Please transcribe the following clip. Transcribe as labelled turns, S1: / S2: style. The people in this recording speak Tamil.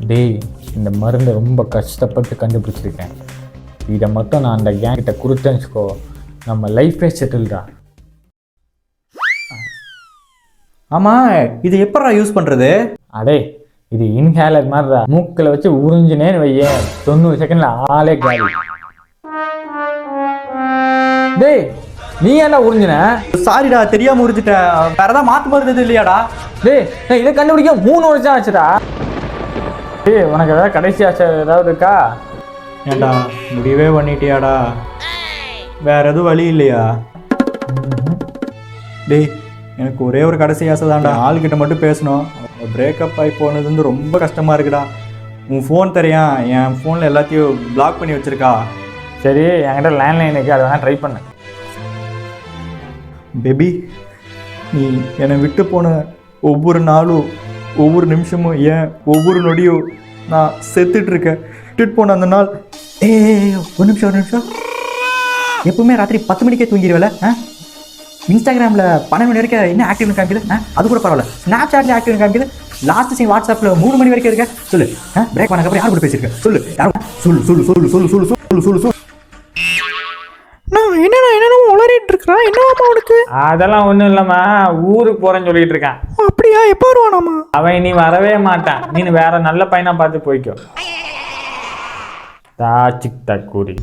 S1: டேய், இந்த மருந்தை ரொம்ப கஷ்டப்பட்டு கண்டுபிடிச்சிருக்கேன். இதை மட்டும் நான் அந்த கேங் கிட்ட கொடுத்தேன்னு வச்சுக்கோ, நம்ம லைஃபே செட்டில்டா.
S2: ஆமாம், இது எப்படா யூஸ் பண்ணுறது?
S1: அடே, இது இன்ஹேலர் மாதிரிடா. மூக்கில் வச்சு உறிஞ்சினேன்னு வையேன், 90 செகண்ட்ல ஆளே காலி. டேய், நீ ஏன்டா உறிஞ்சின?
S2: சாரிடா, தெரியாம உறிஞ்சிட்டேன். வேற ஏதாவது மாத்து மருந்து இல்லையாடா?
S1: டேய், நான் இதை கண்டுபிடிக்க 3 வருஷம் ஆச்சுடா. டேய், உனக்கு ஏதாவது கடைசி ஆசை ஏதாவது இருக்கா?
S2: ஏண்டா முடிவே பண்ணிட்டியாடா? வேற எதுவும் வழி இல்லையா? டேய், எனக்கு ஒரே ஒரு கடைசி ஆசை தான்டா. ஆள்கிட்ட மட்டும் பேசணும். பிரேக்கப் ஆகி போனது வந்து ரொம்ப கஷ்டமா இருக்குடா. உன் ஃபோன் தெரியும், என் ஃபோனில் எல்லாத்தையும் பிளாக் பண்ணி வச்சிருக்கா.
S1: சரி, என்கிட்ட லேண்ட்லைன் இருக்கு, அதை வேணா ட்ரை பண்ணு.
S2: பேபி, நீ என்னை விட்டு போன ஒவ்வொரு நாளும், ஒவ்வொரு நிமிஷமும், ஏன் ஒவ்வொரு நொடியும் நான் செத்துட்டு இருக்கேன். விட்டுட்டு போன அந்த நாள். ஒரு நிமிஷம். எப்பவுமே ராத்திரி 10 மணிக்கே தூங்கிடுவேல? இன்ஸ்டாகிராமில் 12 மணி வரைக்கும் என்ன ஆக்டிவ்னு காமிக்குது? அது கூட பரவாயில்ல. ஸ்னாப் சாட்ல ஆக்டிவ்னு காமிக்குது. லாஸ்ட் சீன் வாட்ஸ்அப்பில் 3 மணி வரைக்கும் இருக்க. சொல்லு, பிரேக் பண்ணக்கப்புறம் யார் கூட பேசியிருக்க? சொல்லு, சொல்லு.
S3: என்னென்ன உளறிட்டு இருக்கிறான்? என்னவாமா அவனுக்கு?
S1: அதெல்லாம் ஒன்றும் இல்லைம்மா, ஊருக்கு போகிறேன்னு சொல்லிட்டு இருக்கான்.
S3: அப்படியா? எப்போ வருவானாமா?
S1: அவன் இனி வரவே மாட்டான். நீ வேற நல்ல பையனா பார்த்து போய்க்கோ. தாச்சிக் தக்கூரி.